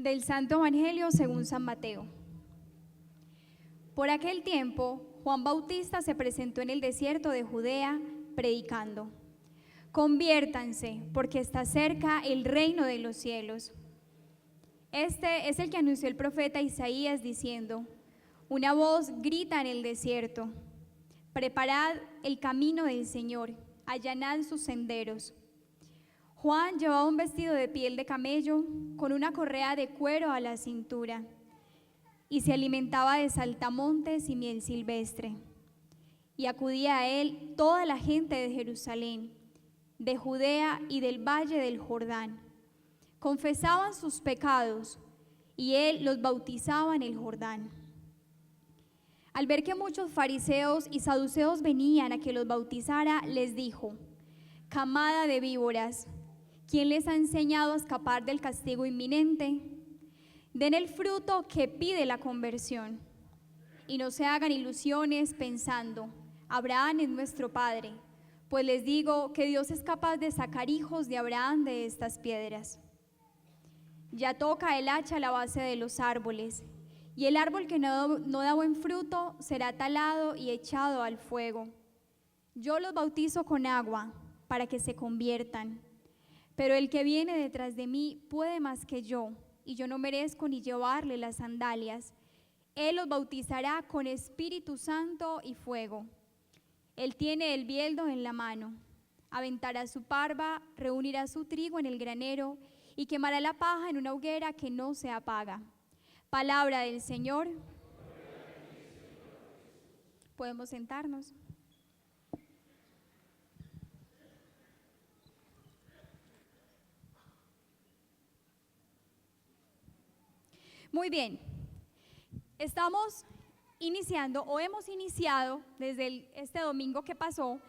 Del Santo Evangelio según San Mateo. Por aquel tiempo, Juan Bautista se presentó en el desierto de Judea predicando: conviértanse, porque está cerca el reino de los cielos. Este es el que anunció el profeta Isaías diciendo: una voz grita en el desierto, preparad el camino del Señor, allanad sus senderos. Juan llevaba un vestido de piel de camello con una correa de cuero a la cintura y se alimentaba de saltamontes y miel silvestre. Y acudía a él toda la gente de Jerusalén, de Judea y del valle del Jordán. Confesaban sus pecados y él los bautizaba en el Jordán. Al ver que muchos fariseos y saduceos venían a que los bautizara, les dijo: camada de víboras, ¿quién les ha enseñado a escapar del castigo inminente? Den el fruto que pide la conversión, y no se hagan ilusiones pensando: Abraham es nuestro padre, pues les digo que Dios es capaz de sacar hijos de Abraham de estas piedras. Ya toca el hacha a la base de los árboles, y el árbol que no da buen fruto será talado y echado al fuego. Yo los bautizo con agua para que se conviertan, pero el que viene detrás de mí puede más que yo, y yo no merezco ni llevarle las sandalias. Él los bautizará con Espíritu Santo y fuego. Él tiene el bieldo en la mano, aventará su parva, reunirá su trigo en el granero y quemará la paja en una hoguera que no se apaga. Palabra del Señor. Podemos sentarnos. Muy bien, estamos iniciando o hemos iniciado desde este domingo que pasó,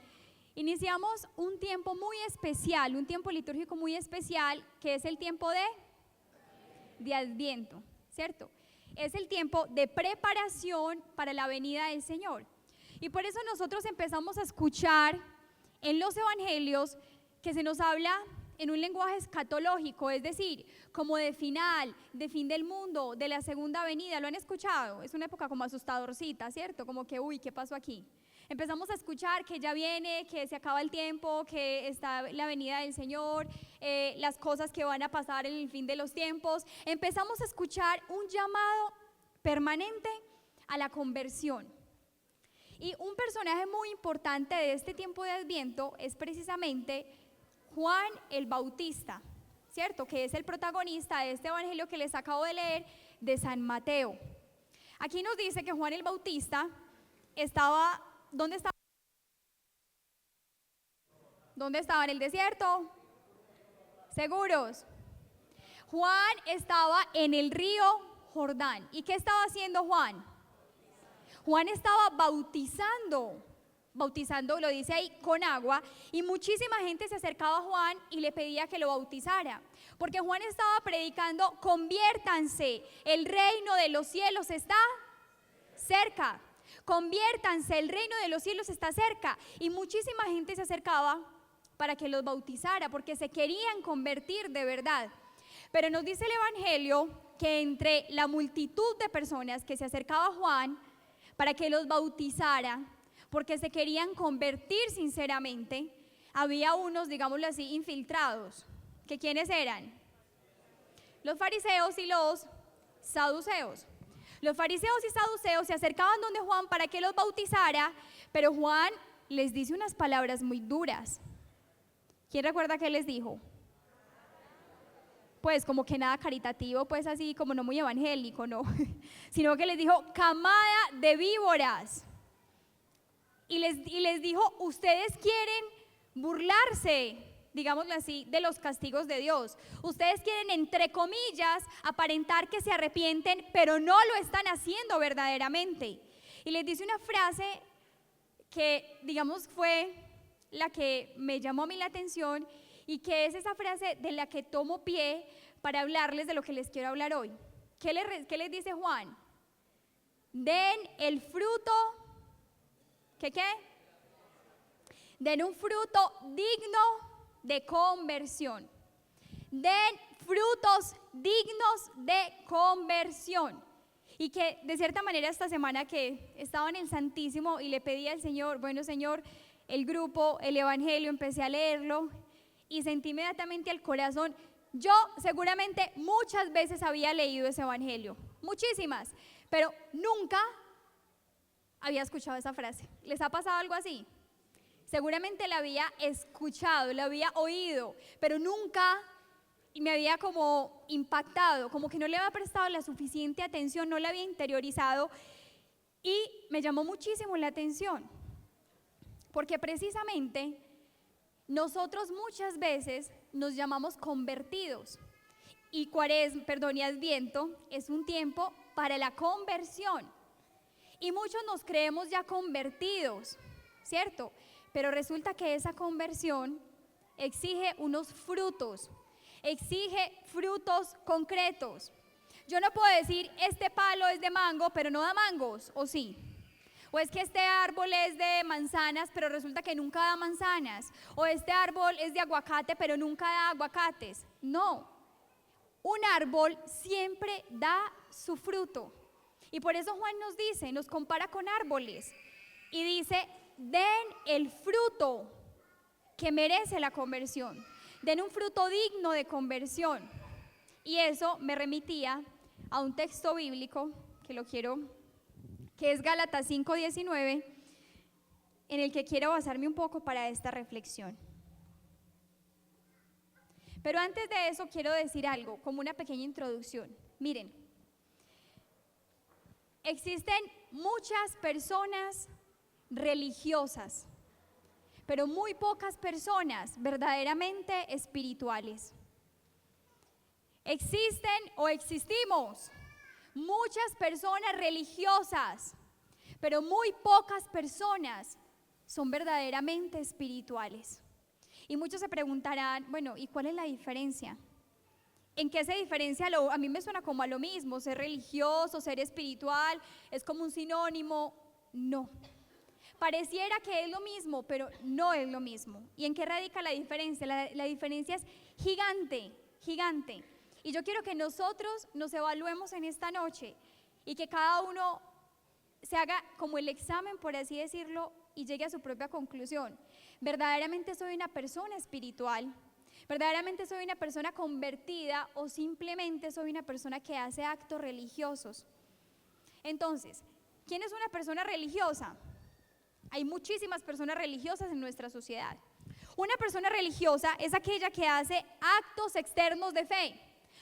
iniciamos un tiempo muy especial, un tiempo litúrgico muy especial, que es el tiempo de Adviento, ¿cierto? Es el tiempo de preparación para la venida del Señor. Y por eso nosotros empezamos a escuchar en los evangelios que se nos habla en un lenguaje escatológico, es decir, como de final, de fin del mundo, de la segunda venida. ¿Lo han escuchado? Es una época como asustadorcita, ¿cierto? Como que, uy, ¿qué pasó aquí? Empezamos a escuchar que ya viene, que se acaba el tiempo, que está la venida del Señor, las cosas que van a pasar en el fin de los tiempos. Empezamos a escuchar un llamado permanente a la conversión. Y un personaje muy importante de este tiempo de Adviento es precisamente Juan el Bautista, ¿cierto? Que es el protagonista de este evangelio que les acabo de leer de San Mateo. Aquí nos dice que Juan el Bautista estaba, ¿dónde estaba? ¿Dónde estaba? ¿En el desierto? ¿Seguros? Juan estaba en el río Jordán. ¿Y qué estaba haciendo Juan? Juan estaba bautizando, lo dice ahí, con agua, y muchísima gente se acercaba a Juan y le pedía que lo bautizara, porque Juan estaba predicando: conviértanse, el reino de los cielos está cerca, conviértanse, el reino de los cielos está cerca, y muchísima gente se acercaba para que los bautizara, porque se querían convertir de verdad. Pero nos dice el evangelio que entre la multitud de personas que se acercaba a Juan para que los bautizara, porque se querían convertir sinceramente, había unos, digámoslo así, infiltrados. ¿Que quiénes eran? Los fariseos y los saduceos. Los fariseos y saduceos se acercaban donde Juan para que los bautizara, pero Juan les dice unas palabras muy duras. ¿Quién recuerda qué les dijo? Pues como que nada caritativo, pues así como no muy evangélico, no, sino que les dijo: camada de víboras. Y les dijo: ustedes quieren burlarse, digámoslo así, de los castigos de Dios. Ustedes quieren, entre comillas, aparentar que se arrepienten, pero no lo están haciendo verdaderamente. Y les dice una frase que, digamos, fue la que me llamó a mí la atención, y que es esa frase de la que tomo pie para hablarles de lo que les quiero hablar hoy. ¿Qué les dice Juan? Den el fruto, ¿qué? Den un fruto digno de conversión. den frutos dignos de conversión. Y que de cierta manera esta semana que estaba en el Santísimo y le pedí al Señor, bueno Señor, el grupo, el Evangelio, empecé a leerlo y sentí inmediatamente al corazón. Yo seguramente muchas veces había leído ese Evangelio, muchísimas, pero nunca había escuchado esa frase. ¿Les ha pasado algo así? Seguramente la había escuchado, la había oído, pero nunca me había como impactado, como que no le había prestado la suficiente atención, no la había interiorizado y me llamó muchísimo la atención, porque precisamente nosotros muchas veces nos llamamos convertidos y y Adviento es un tiempo para la conversión y muchos nos creemos ya convertidos, ¿cierto? Pero resulta que esa conversión exige unos frutos, exige frutos concretos. Yo no puedo decir este palo es de mango pero no da mangos, ¿o sí? O es que este árbol es de manzanas, pero resulta que nunca da manzanas. O este árbol es de aguacate, pero nunca da aguacates. No, un árbol siempre da su fruto. Y por eso Juan nos dice, nos compara con árboles. Y dice, den el fruto que merece la conversión. Den un fruto digno de conversión. Y eso me remitía a un texto bíblico que es Gálatas 5:19, en el que quiero basarme un poco para esta reflexión. Pero antes de eso quiero decir algo, como una pequeña introducción. Miren, existen muchas personas religiosas, pero muy pocas personas verdaderamente espirituales. Existen o existimos muchas personas religiosas, pero muy pocas personas son verdaderamente espirituales. Y muchos se preguntarán, bueno, ¿y cuál es la diferencia? ¿En qué se diferencia? A mí me suena como a lo mismo, ser religioso, ser espiritual, es como un sinónimo. No, pareciera que es lo mismo, pero no es lo mismo. ¿Y en qué radica la diferencia? La diferencia es gigante, gigante. Y yo quiero que nosotros nos evaluemos en esta noche y que cada uno se haga como el examen, por así decirlo, y llegue a su propia conclusión. ¿Verdaderamente soy una persona espiritual? ¿Verdaderamente soy una persona convertida o simplemente soy una persona que hace actos religiosos? Entonces, ¿quién es una persona religiosa? Hay muchísimas personas religiosas en nuestra sociedad. Una persona religiosa es aquella que hace actos externos de fe.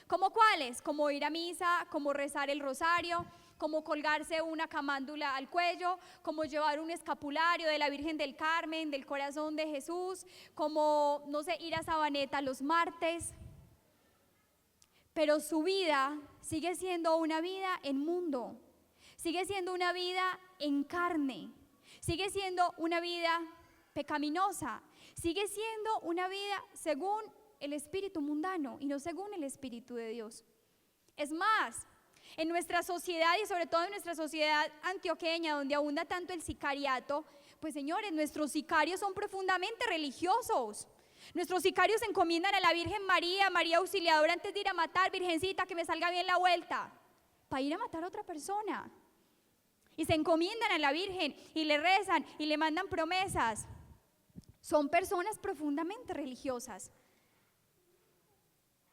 ¿Como cuáles? Como ir a misa, como rezar el rosario, como colgarse una camándula al cuello, como llevar un escapulario de la Virgen del Carmen, del Corazón de Jesús, como, no sé, ir a Sabaneta los martes. Pero su vida sigue siendo una vida en mundo, sigue siendo una vida en carne, sigue siendo una vida pecaminosa, sigue siendo una vida según el espíritu mundano y no según el espíritu de Dios. Es más, en nuestra sociedad y sobre todo en nuestra sociedad antioqueña, donde abunda tanto el sicariato, pues señores, nuestros sicarios son profundamente religiosos. Nuestros sicarios se encomiendan a la Virgen María, María Auxiliadora, antes de ir a matar, Virgencita, que me salga bien la vuelta, para ir a matar a otra persona. Y se encomiendan a la Virgen y le rezan y le mandan promesas. Son personas profundamente religiosas.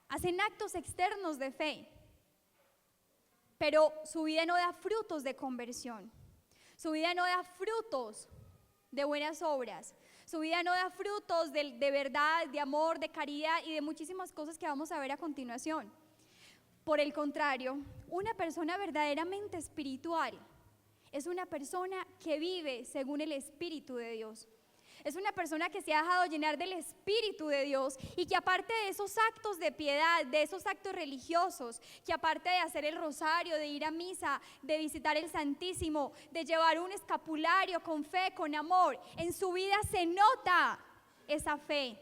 Hacen actos externos de fe, pero su vida no da frutos de conversión. Su vida no da frutos de buenas obras. Su vida no da frutos de verdad, de amor, de caridad y de muchísimas cosas que vamos a ver a continuación. Por el contrario, una persona verdaderamente espiritual es una persona que vive según el Espíritu de Dios. Es una persona que se ha dejado llenar del Espíritu de Dios y que aparte de esos actos de piedad, de esos actos religiosos, que aparte de hacer el rosario, de ir a misa, de visitar el Santísimo, de llevar un escapulario con fe, con amor, en su vida se nota esa fe,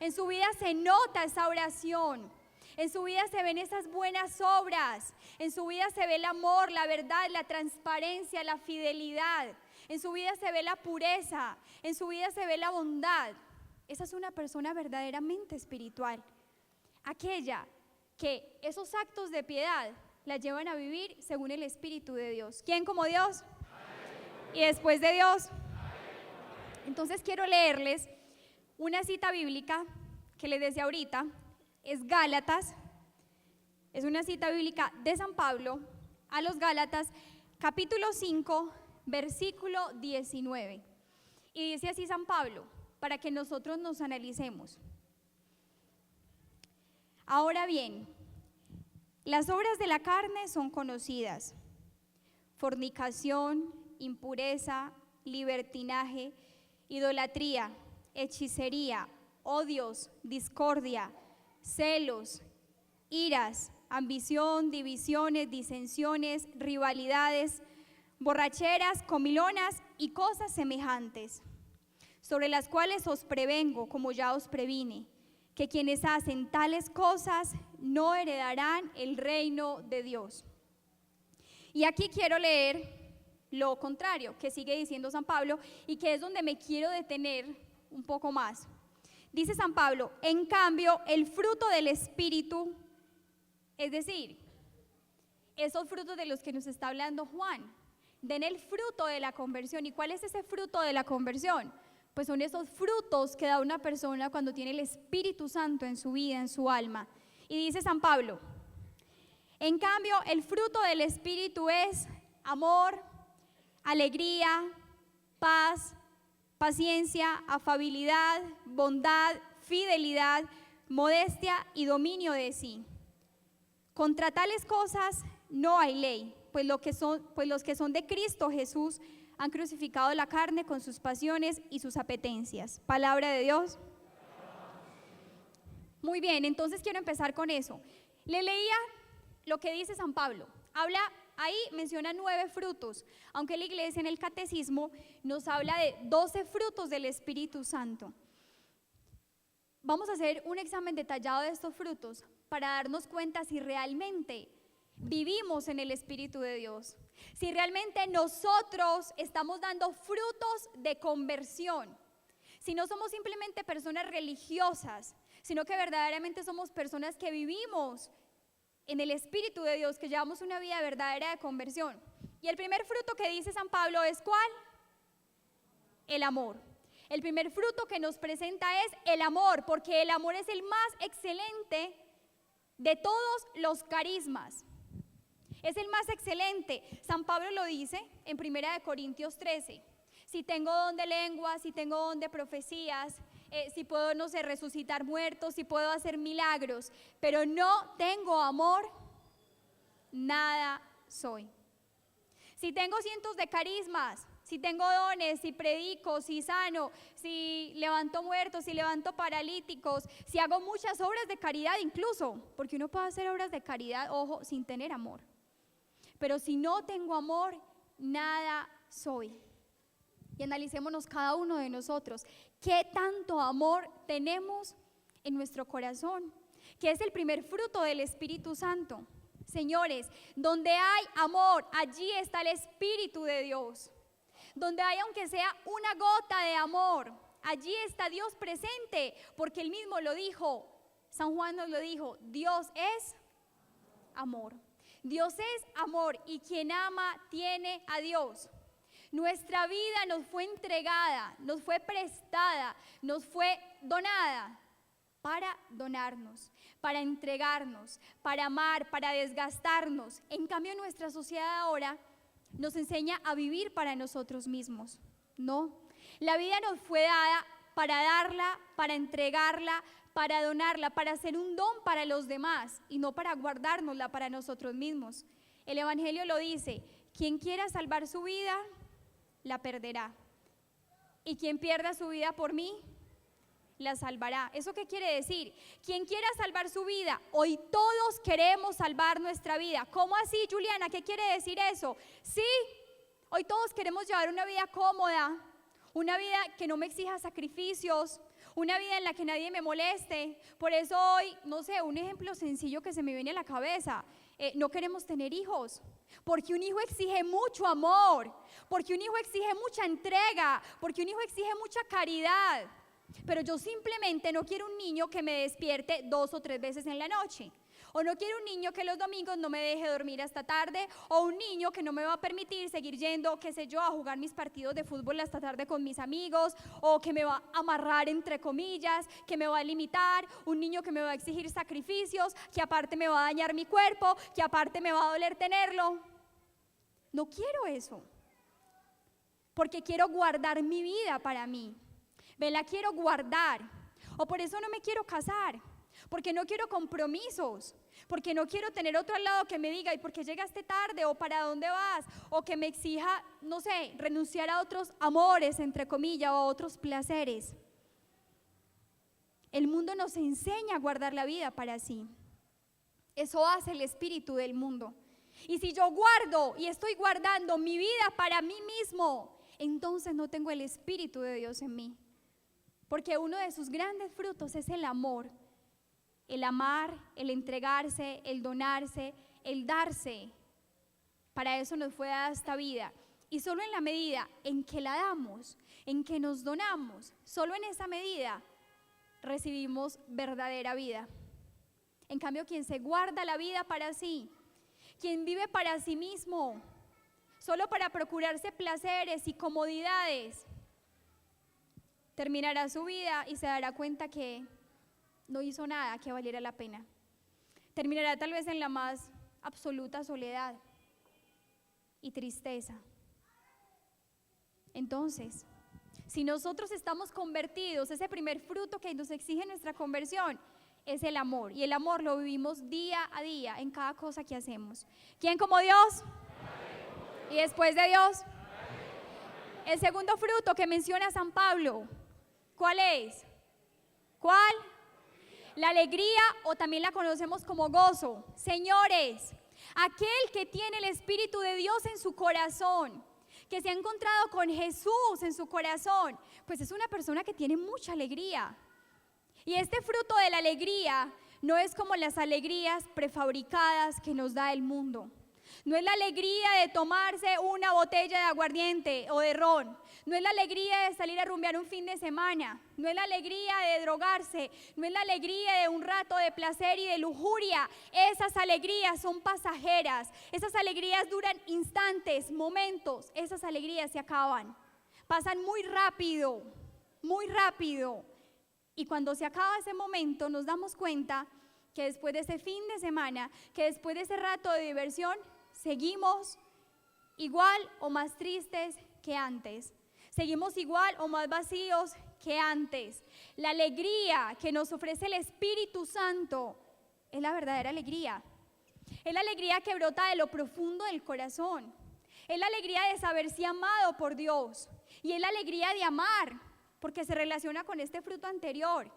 en su vida se nota esa oración, en su vida se ven esas buenas obras, en su vida se ve el amor, la verdad, la transparencia, la fidelidad. En su vida se ve la pureza, en su vida se ve la bondad. Esa es una persona verdaderamente espiritual. aquella que esos actos de piedad la llevan a vivir según el Espíritu de Dios. ¿Quién como Dios? Y después de Dios. Entonces quiero leerles una cita bíblica que les decía ahorita, es Gálatas, es una cita bíblica de San Pablo a los Gálatas, capítulo 5, versículo 19. Y dice así San Pablo, para que nosotros nos analicemos. Ahora bien, las obras de la carne son conocidas: fornicación, impureza, libertinaje, idolatría, hechicería, odios, discordia, celos, iras, ambición, divisiones, disensiones, rivalidades, borracheras, comilonas y cosas semejantes, sobre las cuales os prevengo, como ya os previne, que quienes hacen tales cosas no heredarán el reino de Dios. Y aquí quiero leer lo contrario, que sigue diciendo San Pablo y que es donde me quiero detener un poco más. Dice San Pablo, en cambio, el fruto del Espíritu, es decir, esos frutos de los que nos está hablando Juan, den el fruto de la conversión. ¿Y cuál es ese fruto de la conversión? Pues son esos frutos que da una persona cuando tiene el Espíritu Santo en su vida, en su alma. Y dice San Pablo, en cambio, el fruto del Espíritu es amor, alegría, paz, paciencia, afabilidad, bondad, fidelidad, modestia y dominio de sí. Contra tales cosas no hay ley, pues los que son de Cristo Jesús han crucificado la carne con sus pasiones y sus apetencias. Palabra de Dios. Muy bien, entonces quiero empezar con eso. Le leía lo que dice San Pablo. Habla, ahí menciona 9 frutos, aunque la iglesia en el catecismo nos habla de 12 frutos del Espíritu Santo. Vamos a hacer un examen detallado de estos frutos para darnos cuenta si realmente vivimos en el Espíritu de Dios, si realmente nosotros estamos dando frutos de conversión, si no somos simplemente personas religiosas, sino que verdaderamente somos personas que vivimos en el Espíritu de Dios, que llevamos una vida verdadera de conversión. Y el primer fruto que dice San Pablo es ¿cuál? El amor. El primer fruto que nos presenta es el amor, porque el amor es el más excelente de todos los carismas. Es el más excelente. San Pablo lo dice en 1 Corintios 13. Si tengo don de lengua, si tengo don de profecías, si puedo, no sé, resucitar muertos, si puedo hacer milagros, pero no tengo amor, nada soy. Si tengo cientos de carismas, si tengo dones, si predico, si sano, si levanto muertos, si levanto paralíticos, si hago muchas obras de caridad incluso, porque uno puede hacer obras de caridad, ojo, sin tener amor. Pero si no tengo amor, nada soy. Y analicémonos cada uno de nosotros, ¿qué tanto amor tenemos en nuestro corazón? Que es el primer fruto del Espíritu Santo. Señores, donde hay amor, allí está el Espíritu de Dios. Donde hay, aunque sea una gota de amor, allí está Dios presente, porque Él mismo lo dijo, San Juan nos lo dijo, Dios es amor. Dios es amor y quien ama tiene a Dios. Nuestra vida nos fue entregada, nos fue prestada, nos fue donada para donarnos, para entregarnos, para amar, para desgastarnos. En cambio, nuestra sociedad ahora nos enseña a vivir para nosotros mismos. No, la vida nos fue dada para darla, para entregarla, para donarla, para hacer un don para los demás y no para guardárnosla para nosotros mismos. El Evangelio lo dice, quien quiera salvar su vida, la perderá. Y quien pierda su vida por mí, la salvará. ¿Eso qué quiere decir? Quien quiera salvar su vida, hoy todos queremos salvar nuestra vida. ¿Cómo así, Juliana? ¿Qué quiere decir eso? Sí, hoy todos queremos llevar una vida cómoda, una vida que no me exija sacrificios, una vida en la que nadie me moleste. Por eso hoy, no sé, un ejemplo sencillo que se me viene a la cabeza, no queremos tener hijos, porque un hijo exige mucho amor, porque un hijo exige mucha entrega, porque un hijo exige mucha caridad. pero yo simplemente no quiero un niño que me despierte 2 o 3 veces en la noche. O no quiero un niño que los domingos no me deje dormir hasta tarde, o un niño que no me va a permitir seguir yendo, qué sé yo, a jugar mis partidos de fútbol hasta tarde con mis amigos, o que me va a amarrar entre comillas, que me va a limitar, un niño que me va a exigir sacrificios, que aparte me va a dañar mi cuerpo, que aparte me va a doler tenerlo. No quiero eso, porque quiero guardar mi vida para mí. Me la quiero guardar, o por eso no me quiero casar, porque no quiero compromisos, porque no quiero tener otro al lado que me diga, ¿y por qué llegaste tarde? ¿O para dónde vas? O que me exija, no sé, renunciar a otros amores, entre comillas, o a otros placeres. El mundo nos enseña a guardar la vida para sí. Eso hace el espíritu del mundo. Y si yo guardo y estoy guardando mi vida para mí mismo, entonces no tengo el espíritu de Dios en mí. Porque uno de sus grandes frutos es el amor. El amar, el entregarse, el donarse, el darse. Para eso nos fue dada esta vida. Y solo en la medida en que la damos, en que nos donamos, solo en esa medida recibimos verdadera vida. En cambio, quien se guarda la vida para sí, quien vive para sí mismo, solo para procurarse placeres y comodidades, terminará su vida y se dará cuenta que no hizo nada que valiera la pena. Terminará tal vez en la más absoluta soledad y tristeza. Entonces, si nosotros estamos convertidos, ese primer fruto que nos exige nuestra conversión es el amor. Y el amor lo vivimos día a día en cada cosa que hacemos. ¿Quién como Dios? ¿Y después de Dios? El segundo fruto que menciona San Pablo, ¿cuál es? ¿Cuál? La alegría, o también la conocemos como gozo. Señores, aquel que tiene el Espíritu de Dios en su corazón, que se ha encontrado con Jesús en su corazón, pues es una persona que tiene mucha alegría. Y este fruto de la alegría no es como las alegrías prefabricadas que nos da el mundo. No es la alegría de tomarse una botella de aguardiente o de ron. No es la alegría de salir a rumbear un fin de semana. No es la alegría de drogarse. No es la alegría de un rato de placer y de lujuria. Esas alegrías son pasajeras. Esas alegrías duran instantes, momentos. Esas alegrías se acaban. Pasan muy rápido, muy rápido. Y cuando se acaba ese momento nos damos cuenta que después de ese fin de semana, que después de ese rato de diversión, seguimos igual o más tristes que antes. Seguimos igual o más vacíos que antes. La alegría que nos ofrece el Espíritu Santo es la verdadera alegría. Es la alegría que brota de lo profundo del corazón. Es la alegría de saberse amado por Dios. Y es la alegría de amar, porque se relaciona con este fruto anterior.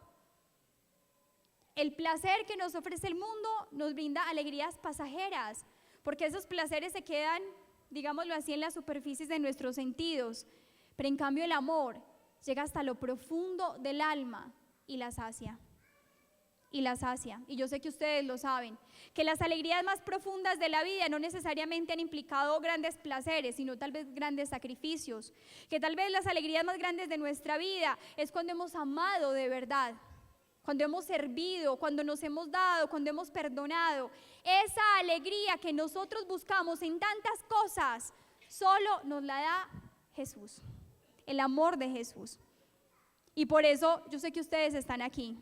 El placer que nos ofrece el mundo nos brinda alegrías pasajeras, porque esos placeres se quedan, digámoslo así, en las superficies de nuestros sentidos. Pero en cambio el amor llega hasta lo profundo del alma y la sacia. Y la sacia. Y yo sé que ustedes lo saben, que las alegrías más profundas de la vida no necesariamente han implicado grandes placeres, sino tal vez grandes sacrificios. Que tal vez las alegrías más grandes de nuestra vida es cuando hemos amado de verdad, cuando hemos servido, cuando nos hemos dado, cuando hemos perdonado. Esa alegría que nosotros buscamos en tantas cosas, solo nos la da Jesús, el amor de Jesús. Y por eso yo sé que ustedes están aquí.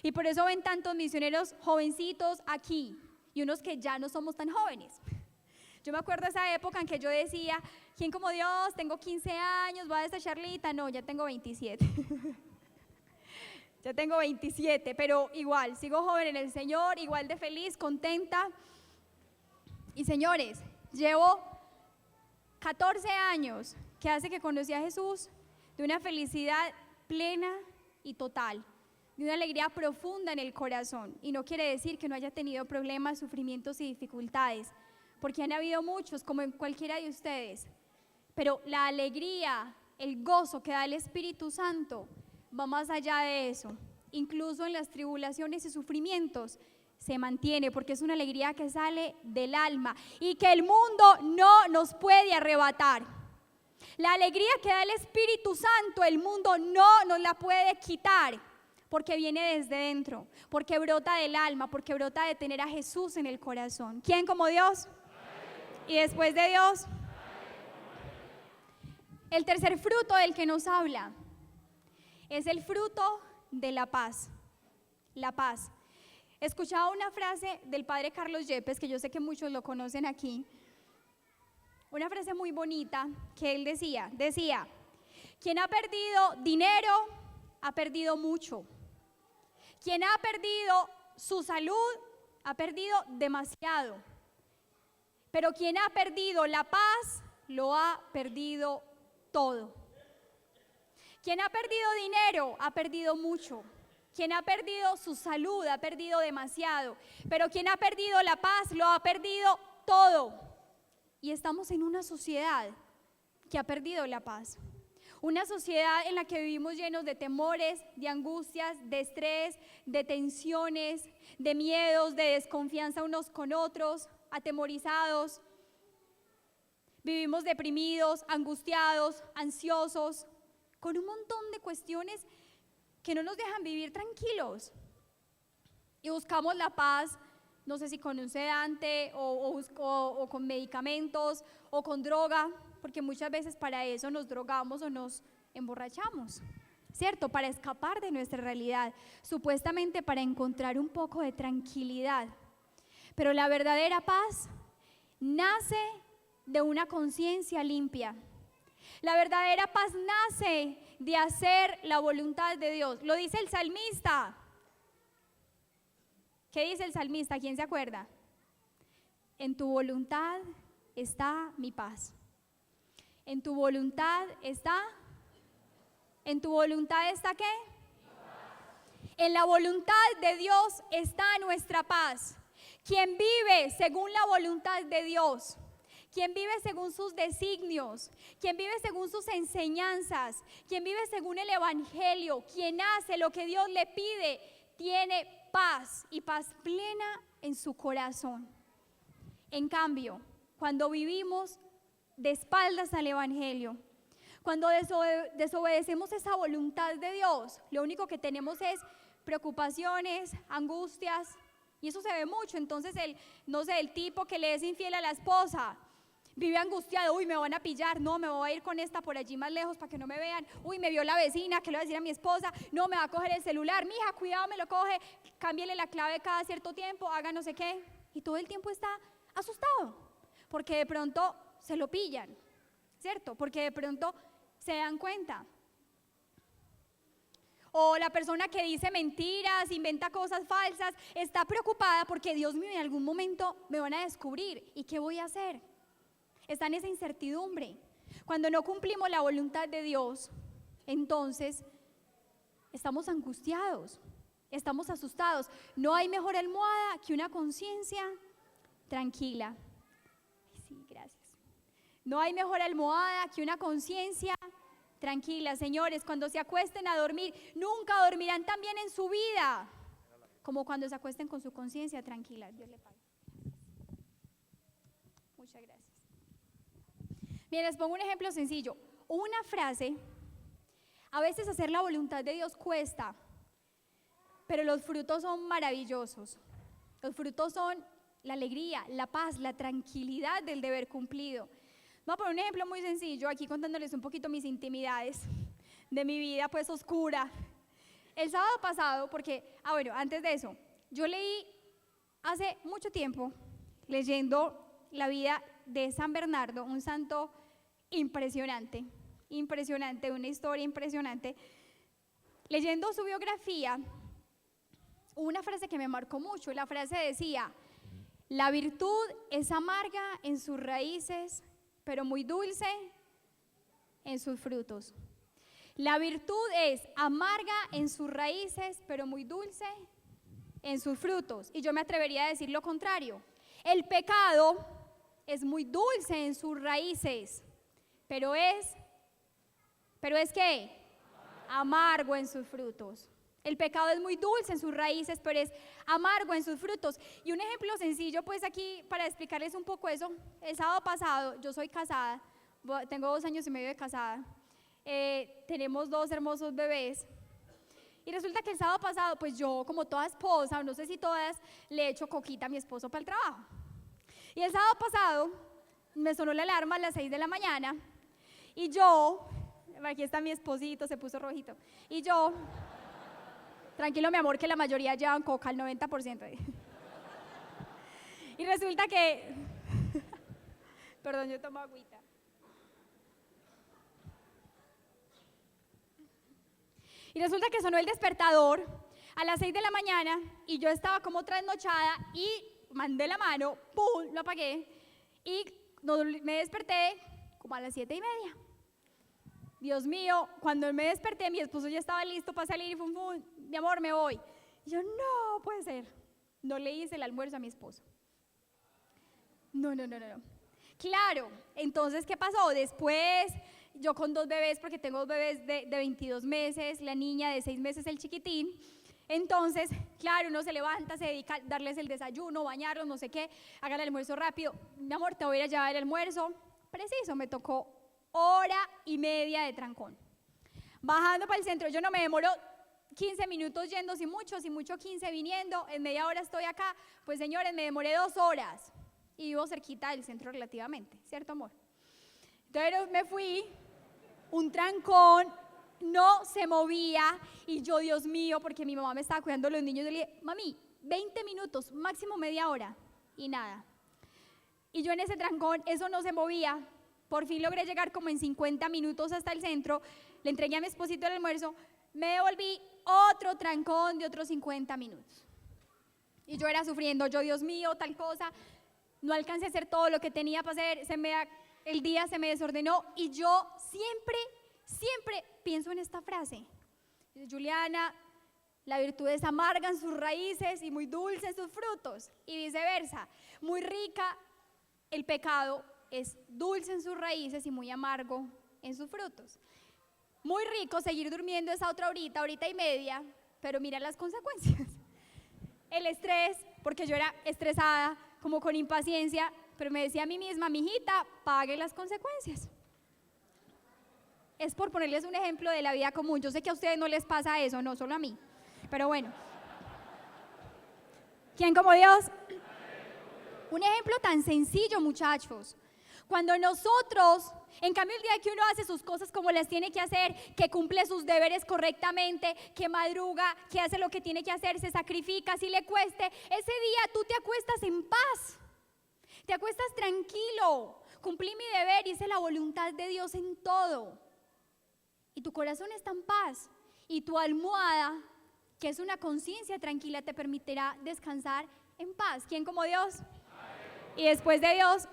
Y por eso ven tantos misioneros jovencitos aquí y unos que ya no somos tan jóvenes. Yo me acuerdo de esa época en que yo decía, ¿quién como Dios? Tengo 15 años, voy a esta charlita. No, ya tengo 27. Ya tengo 27, pero igual, sigo joven en el Señor, igual de feliz, contenta. Y señores, llevo 14 años que hace que conocí a Jesús, de una felicidad plena y total, de una alegría profunda en el corazón. Y no quiere decir que no haya tenido problemas, sufrimientos y dificultades, porque han habido muchos, como en cualquiera de ustedes. Pero la alegría, el gozo que da el Espíritu Santo va más allá de eso. Incluso en las tribulaciones y sufrimientos se mantiene, porque es una alegría que sale del alma y que el mundo no nos puede arrebatar. La alegría que da el Espíritu Santo, el mundo no nos la puede quitar, porque viene desde dentro, porque brota del alma, porque brota de tener a Jesús en el corazón. ¿Quién como Dios? Y después de Dios, el tercer fruto del que nos habla es el fruto de la paz. La paz. Escuchaba una frase del padre Carlos Yepes, que yo sé que muchos lo conocen aquí, una frase muy bonita que él decía, quien ha perdido dinero, ha perdido mucho. Quien ha perdido su salud, ha perdido demasiado. Pero quien ha perdido la paz, lo ha perdido todo. Quien ha perdido dinero, ha perdido mucho. Quien ha perdido su salud, ha perdido demasiado. Pero quien ha perdido la paz, lo ha perdido todo. Y estamos en una sociedad que ha perdido la paz. Una sociedad en la que vivimos llenos de temores, de angustias, de estrés, de tensiones, de miedos, de desconfianza unos con otros, atemorizados. Vivimos deprimidos, angustiados, ansiosos, con un montón de cuestiones que no nos dejan vivir tranquilos. Y buscamos la paz, no sé si con un sedante o con medicamentos o con droga, porque muchas veces para eso nos drogamos o nos emborrachamos, ¿cierto? Para escapar de nuestra realidad, supuestamente para encontrar un poco de tranquilidad. Pero la verdadera paz nace de una conciencia limpia. La verdadera paz nace de hacer la voluntad de Dios. Lo dice el salmista. ¿Qué dice el salmista? ¿Quién se acuerda? En tu voluntad está mi paz. En tu voluntad está. ¿En tu voluntad está qué? En la voluntad de Dios está nuestra paz. Quien vive según la voluntad de Dios, quien vive según sus designios, quien vive según sus enseñanzas, quien vive según el Evangelio, quien hace lo que Dios le pide, tiene paz y paz plena en su corazón. En cambio, cuando vivimos de espaldas al Evangelio, cuando desobedecemos esa voluntad de Dios, lo único que tenemos es preocupaciones, angustias, y eso se ve mucho. Entonces el tipo que le es infiel a la esposa vive angustiado, uy, me van a pillar, no, me voy a ir con esta por allí más lejos para que no me vean, uy, me vio la vecina, ¿qué le voy a decir a mi esposa? No, me va a coger el celular, mija, cuidado, me lo coge, cámbiale la clave cada cierto tiempo, haga no sé qué, y todo el tiempo está asustado, porque de pronto se lo pillan, ¿cierto? Porque de pronto se dan cuenta. O la persona que dice mentiras, inventa cosas falsas, está preocupada porque Dios mío, en algún momento me van a descubrir, ¿y qué voy a hacer? Está en esa incertidumbre. Cuando no cumplimos la voluntad de Dios, entonces estamos angustiados, estamos asustados. No hay mejor almohada que una conciencia tranquila. Sí, gracias. No hay mejor almohada que una conciencia tranquila. Señores, cuando se acuesten a dormir, nunca dormirán tan bien en su vida como cuando se acuesten con su conciencia tranquila. Dios le pague. Muchas gracias. Bien, les pongo un ejemplo sencillo. Una frase, a veces hacer la voluntad de Dios cuesta, pero los frutos son maravillosos. Los frutos son la alegría, la paz, la tranquilidad del deber cumplido. Voy a poner un ejemplo muy sencillo, aquí contándoles un poquito mis intimidades de mi vida pues oscura. El sábado pasado, porque, bueno, antes de eso, yo leí hace mucho tiempo, leyendo la vida de San Bernardo, un santo impresionante, una historia impresionante. Leyendo su biografía, hubo una frase que me marcó mucho. La frase decía: la virtud es amarga en sus raíces, pero muy dulce en sus frutos. La virtud es amarga en sus raíces, pero muy dulce en sus frutos. Y yo me atrevería a decir lo contrario. El pecado es muy dulce en sus raíces, pero es ¿qué? Amargo en sus frutos. El pecado es muy dulce en sus raíces, pero es amargo en sus frutos. Y un ejemplo sencillo, pues aquí, para explicarles un poco eso. El sábado pasado, yo soy casada, tengo 2 años y medio de casada, tenemos 2 hermosos bebés. Y resulta que el sábado pasado, pues yo, como toda esposa, no sé si todas, le echo coquita a mi esposo para el trabajo. Y el sábado pasado me sonó la alarma a las 6 de la mañana y yo, aquí está mi esposito, se puso rojito, y yo, tranquilo mi amor, que la mayoría llevan coca, el 90%. Y resulta que, perdón, yo tomo agüita. Y resulta que sonó el despertador a las 6 de la mañana y yo estaba como trasnochada y mandé la mano, ¡pum!, lo apagué y me desperté como a las 7:30. Dios mío, cuando me desperté mi esposo ya estaba listo para salir y fum, mi amor, me voy. Y yo, no puede ser, no le hice el almuerzo a mi esposo. No. Claro, entonces, ¿qué pasó? Después, yo con 2 bebés, porque tengo 2 bebés de 22 meses, la niña de 6 meses, el chiquitín. Entonces, claro, uno se levanta, se dedica a darles el desayuno, bañarlos, no sé qué, hagan el almuerzo rápido. Mi amor, te voy a ir a llevar el almuerzo. Preciso, me tocó 1:30 de trancón. Bajando para el centro, yo no me demoro 15 minutos yendo, si mucho 15 viniendo, en media hora estoy acá. Pues señores, me demoré 2 horas y vivo cerquita del centro relativamente, ¿cierto amor? Entonces me fui, un trancón, no se movía y yo, Dios mío, porque mi mamá me estaba cuidando de los niños, yo le dije, mami, 20 minutos, máximo media hora, y nada. Y yo en ese trancón, eso no se movía, por fin logré llegar como en 50 minutos hasta el centro, le entregué a mi esposito el almuerzo, me devolví, otro trancón de otros 50 minutos. Y yo era sufriendo, yo, Dios mío, tal cosa, no alcancé a hacer todo lo que tenía para hacer, el día se me desordenó y yo siempre pienso en esta frase. Juliana, la virtud es amarga en sus raíces y muy dulce en sus frutos, y viceversa. Muy rica, el pecado es dulce en sus raíces y muy amargo en sus frutos. Muy rico seguir durmiendo esa otra horita y media, pero mira las consecuencias. El estrés, porque yo era estresada, como con impaciencia, pero me decía a mí misma, mijita, pague las consecuencias. Es por ponerles un ejemplo de la vida común. Yo sé que a ustedes no les pasa eso, no solo a mí, pero bueno. ¿Quién como Dios? Un ejemplo tan sencillo, muchachos. Cuando nosotros, en cambio el día que uno hace sus cosas como las tiene que hacer, que cumple sus deberes correctamente, que madruga, que hace lo que tiene que hacer, se sacrifica, si le cueste, ese día tú te acuestas en paz, te acuestas tranquilo, cumplí mi deber, hice la voluntad de Dios en todo. Y tu corazón está en paz y tu almohada, que es una conciencia tranquila, te permitirá descansar en paz. ¿Quién como Dios? Y después de Dios,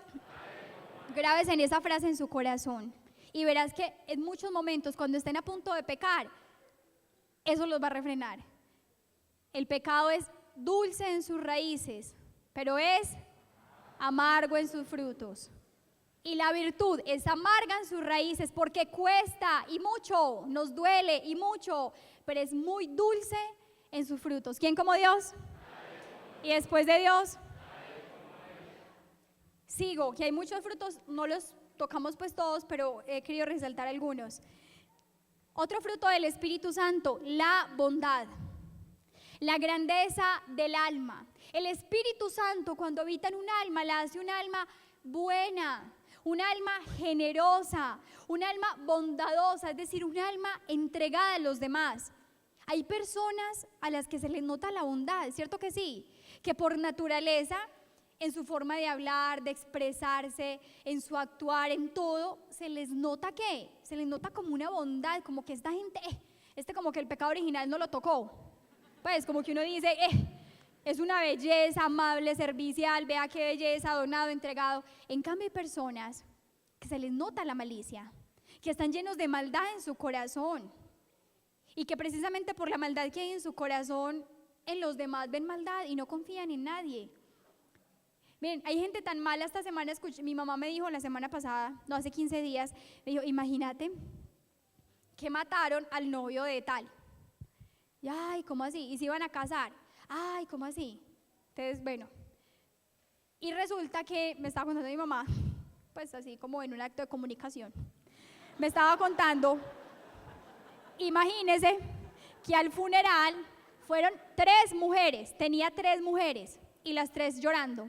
grábese en esa frase en su corazón y verás que en muchos momentos cuando estén a punto de pecar, eso los va a refrenar. El pecado es dulce en sus raíces, pero es amargo en sus frutos. Y la virtud es amarga en sus raíces porque cuesta y mucho, nos duele y mucho, pero es muy dulce en sus frutos. ¿Quién como Dios? Y después de Dios, sigo, que hay muchos frutos, no los tocamos pues todos, pero he querido resaltar algunos. Otro fruto del Espíritu Santo, la bondad, la grandeza del alma. El Espíritu Santo cuando habita en un alma, la hace un alma buena, un alma generosa, un alma bondadosa, es decir, un alma entregada a los demás. Hay personas a las que se les nota la bondad, ¿cierto que sí? Que por naturaleza, en su forma de hablar, de expresarse, en su actuar, en todo, se les nota ¿qué? Se les nota como una bondad, como que esta gente, como que el pecado original no lo tocó. Pues como que uno dice, es una belleza, amable, servicial, vea qué belleza, donado, entregado. En cambio hay personas que se les nota la malicia, que están llenos de maldad en su corazón y que precisamente por la maldad que hay en su corazón, en los demás ven maldad y no confían en nadie. Miren, hay gente tan mala. Esta semana mi mamá me dijo la semana pasada, no, hace 15 días, me dijo, imagínate que mataron al novio de tal. Y ay, ¿cómo así? Y se iban a casar. Ay, ¿cómo así? Entonces, bueno. Y resulta que me estaba contando mi mamá pues así como en un acto de comunicación. Me estaba contando, imagínense que al funeral fueron 3 mujeres, tenía 3 mujeres y las 3 llorando,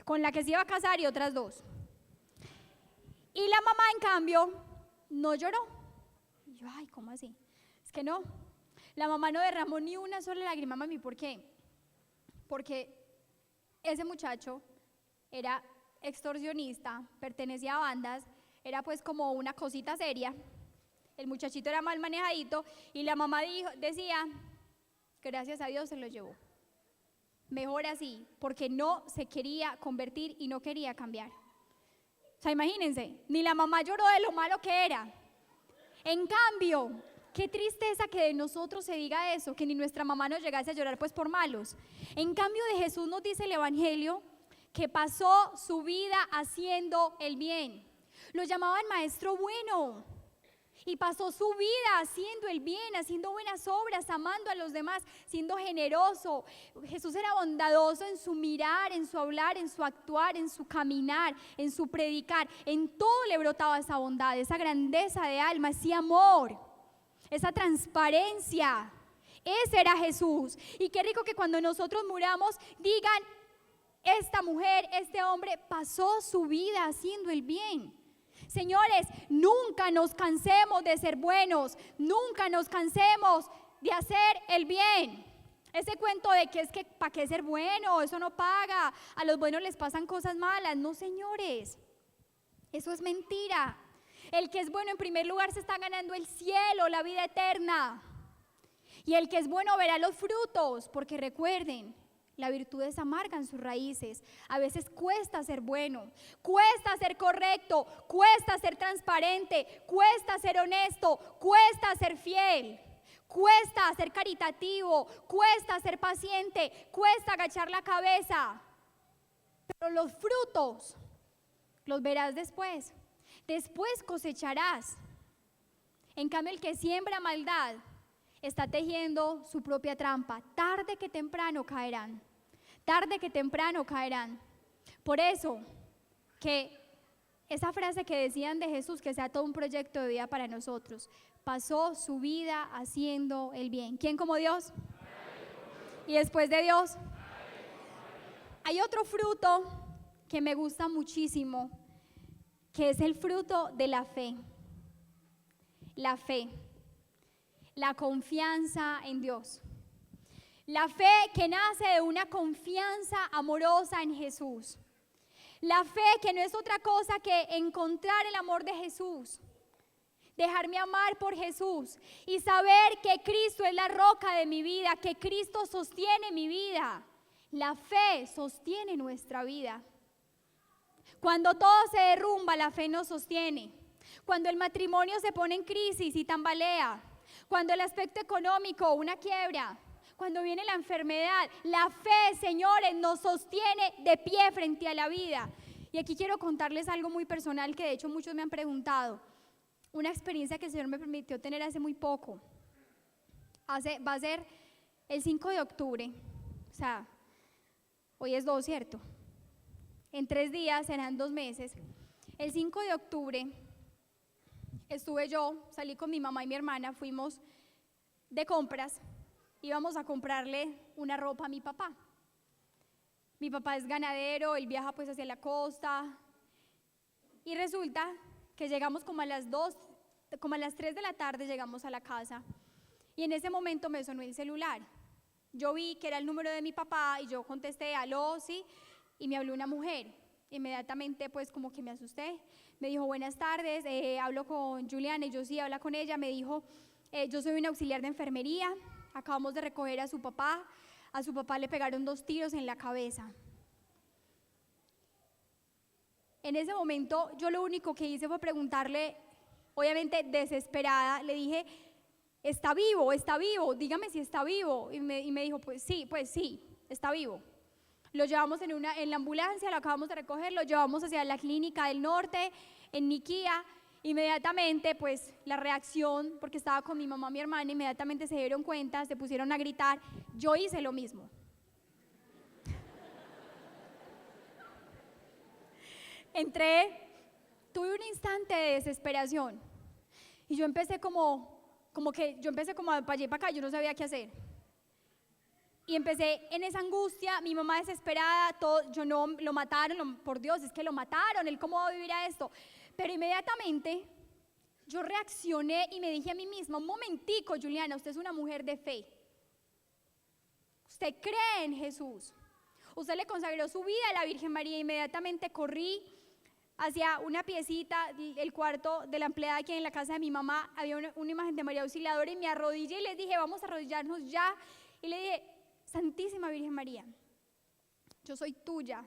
con la que se iba a casar y otras 2. Y la mamá, en cambio, no lloró. Y yo, ay, ¿cómo así? Es que no, la mamá no derramó ni una sola lágrima, mami. ¿Por qué? Porque ese muchacho era extorsionista, pertenecía a bandas, era pues como una cosita seria. El muchachito era mal manejadito y la mamá decía, gracias a Dios se lo llevó. Mejor así, porque no se quería convertir y no quería cambiar. O sea, imagínense, ni la mamá lloró de lo malo que era. En cambio, qué tristeza que de nosotros se diga eso, que ni nuestra mamá nos llegase a llorar pues por malos. En cambio de Jesús nos dice el Evangelio que pasó su vida haciendo el bien. Lo llamaban maestro bueno. Y pasó su vida haciendo el bien, haciendo buenas obras, amando a los demás, siendo generoso. Jesús era bondadoso en su mirar, en su hablar, en su actuar, en su caminar, en su predicar. En todo le brotaba esa bondad, esa grandeza de alma, ese amor, esa transparencia. Ese era Jesús. Y qué rico que cuando nosotros muramos digan, esta mujer, este hombre pasó su vida haciendo el bien. Señores, nunca nos cansemos de ser buenos, nunca nos cansemos de hacer el bien. Ese cuento de que es que ¿para qué ser bueno? Eso no paga, a los buenos les pasan cosas malas. No, señores, eso es mentira. El que es bueno en primer lugar se está ganando el cielo, la vida eterna. Y el que es bueno verá los frutos, porque recuerden, la virtud es amarga en sus raíces. A veces cuesta ser bueno, cuesta ser correcto, cuesta ser transparente, cuesta ser honesto, cuesta ser fiel, cuesta ser caritativo, cuesta ser paciente, cuesta agachar la cabeza. Pero los frutos los verás después. Después cosecharás. En cambio, el que siembra maldad está tejiendo su propia trampa. Tarde que temprano caerán. Tarde que temprano caerán. Por eso, que esa frase que decían de Jesús, que sea todo un proyecto de vida para nosotros, pasó su vida haciendo el bien. ¿Quién como Dios? Y después de Dios, hay otro fruto que me gusta muchísimo, que es el fruto de la fe. La fe. La confianza en Dios. La fe que nace de una confianza amorosa en Jesús. La fe que no es otra cosa que encontrar el amor de Jesús. Dejarme amar por Jesús y saber que Cristo es la roca de mi vida, que Cristo sostiene mi vida. La fe sostiene nuestra vida. Cuando todo se derrumba, la fe nos sostiene. Cuando el matrimonio se pone en crisis y tambalea, cuando el aspecto económico, una quiebra, cuando viene la enfermedad, la fe, señores, nos sostiene de pie frente a la vida. Y aquí quiero contarles algo muy personal que de hecho muchos me han preguntado. Una experiencia que el Señor me permitió tener hace muy poco. Va a ser el 5 de octubre, o sea, hoy es 2, ¿cierto? En 3 días, serán 2 meses. El 5 de octubre salí con mi mamá y mi hermana, fuimos de compras, íbamos a comprarle una ropa a mi papá. Mi papá es ganadero, él viaja pues hacia la costa y resulta que llegamos como a las 3 de la tarde llegamos a la casa y en ese momento me sonó el celular. Yo vi que era el número de mi papá y yo contesté, aló, sí, y me habló una mujer. Inmediatamente pues como que me asusté, me dijo buenas tardes, hablo con Juliana y yo sí, habla con ella, me dijo yo soy una auxiliar de enfermería, acabamos de recoger a su papá le pegaron 2 tiros en la cabeza. En ese momento yo lo único que hice fue preguntarle, obviamente desesperada, le dije está vivo, dígame si está vivo y me dijo pues sí, está vivo. Lo llevamos en la ambulancia, lo acabamos de recoger, lo llevamos hacia la clínica del norte, en Niquía. Inmediatamente, pues, la reacción, porque estaba con mi mamá y mi hermana, inmediatamente se dieron cuenta, se pusieron a gritar. Yo hice lo mismo. Entré tuve un instante de desesperación y yo empecé como para allá y para acá, yo no sabía qué hacer. Y empecé en esa angustia, mi mamá desesperada, yo no, lo mataron, por Dios, es que lo mataron, él cómo va a vivir a esto. Pero inmediatamente yo reaccioné y me dije a mí misma, un momentico, Juliana, usted es una mujer de fe. Usted cree en Jesús. Usted le consagró su vida a la Virgen María. Inmediatamente corrí hacia una piecita, el cuarto de la empleada aquí en la casa de mi mamá. Había una imagen de María Auxiliadora y me arrodillé y les dije, vamos a arrodillarnos ya. Y le dije, Santísima Virgen María, yo soy tuya.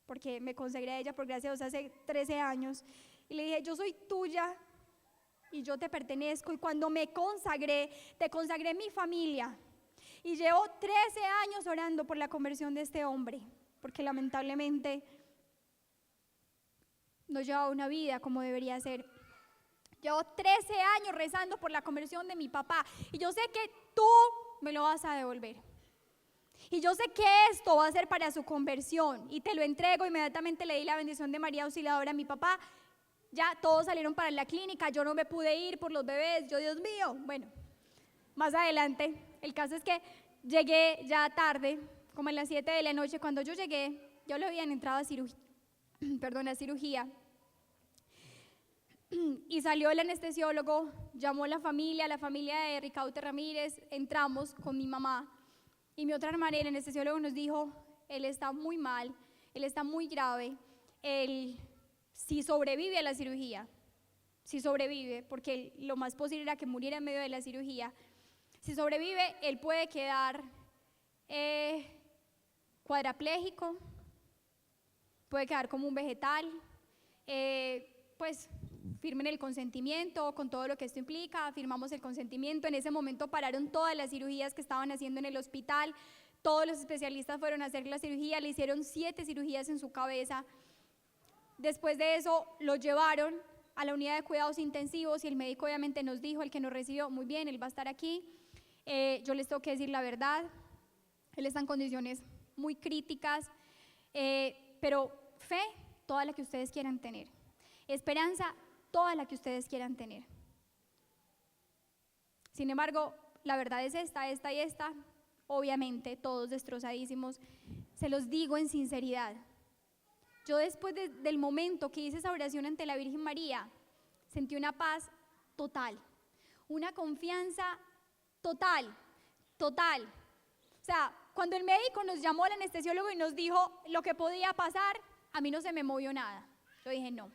Porque me consagré a ella por gracia de Dios hace 13 años. Y le dije, yo soy tuya y yo te pertenezco. Y cuando me consagré, te consagré mi familia. Y llevo 13 años orando por la conversión de este hombre, porque lamentablemente no llevaba una vida como debería ser. Llevo 13 años rezando por la conversión de mi papá. Y yo sé que tú me lo vas a devolver. Y yo sé que esto va a ser para su conversión. Y te lo entrego. Inmediatamente le di la bendición de María Auxiliadora a mi papá. Ya todos salieron para la clínica. Yo no me pude ir por los bebés. Yo, Dios mío. Bueno, más adelante, el caso es que llegué ya tarde, como a las 7 de la noche. Cuando yo llegué, ya lo habían entrado a cirugía. Y salió el anestesiólogo, llamó a la familia de Ricaute Ramírez, entramos con mi mamá y mi otra hermana. El anestesiólogo nos dijo, él está muy mal, él está muy grave, él si sobrevive a la cirugía, si sobrevive, porque lo más posible era que muriera en medio de la cirugía, si sobrevive, él puede quedar cuadrapléjico, puede quedar como un vegetal, pues firmen el consentimiento con todo lo que esto implica. Firmamos el consentimiento. En ese momento pararon todas las cirugías que estaban haciendo en el hospital, todos los especialistas fueron a hacer la cirugía, le hicieron 7 cirugías en su cabeza. Después de eso lo llevaron a la unidad de cuidados intensivos y el médico obviamente nos dijo, el que nos recibió, muy bien, él va a estar aquí. Yo les tengo que decir la verdad, él está en condiciones muy críticas, pero fe, toda la que ustedes quieran tener, esperanza, toda la que ustedes quieran tener. Sin embargo, la verdad es esta y esta, obviamente todos destrozadísimos, se los digo en sinceridad. Yo después del momento que hice esa oración ante la Virgen María, sentí una paz total, una confianza total. O sea, cuando el médico nos llamó al anestesiólogo y nos dijo lo que podía pasar, a mí no se me movió nada. Yo dije, no,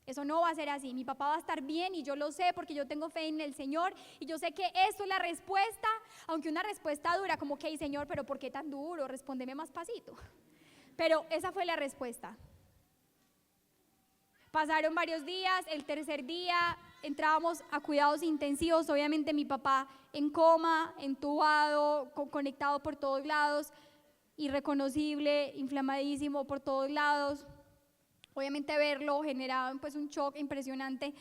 eso no va a ser así, mi papá va a estar bien y yo lo sé porque yo tengo fe en el Señor y yo sé que esto es la respuesta, aunque una respuesta dura, como que, Señor, pero ¿por qué tan duro? Respóndeme más pasito. Pero esa fue la respuesta. Pasaron varios días, el tercer día entrábamos a cuidados intensivos, obviamente mi papá en coma, entubado, conectado por todos lados, irreconocible, inflamadísimo por todos lados. Obviamente verlo generaba pues un shock impresionante.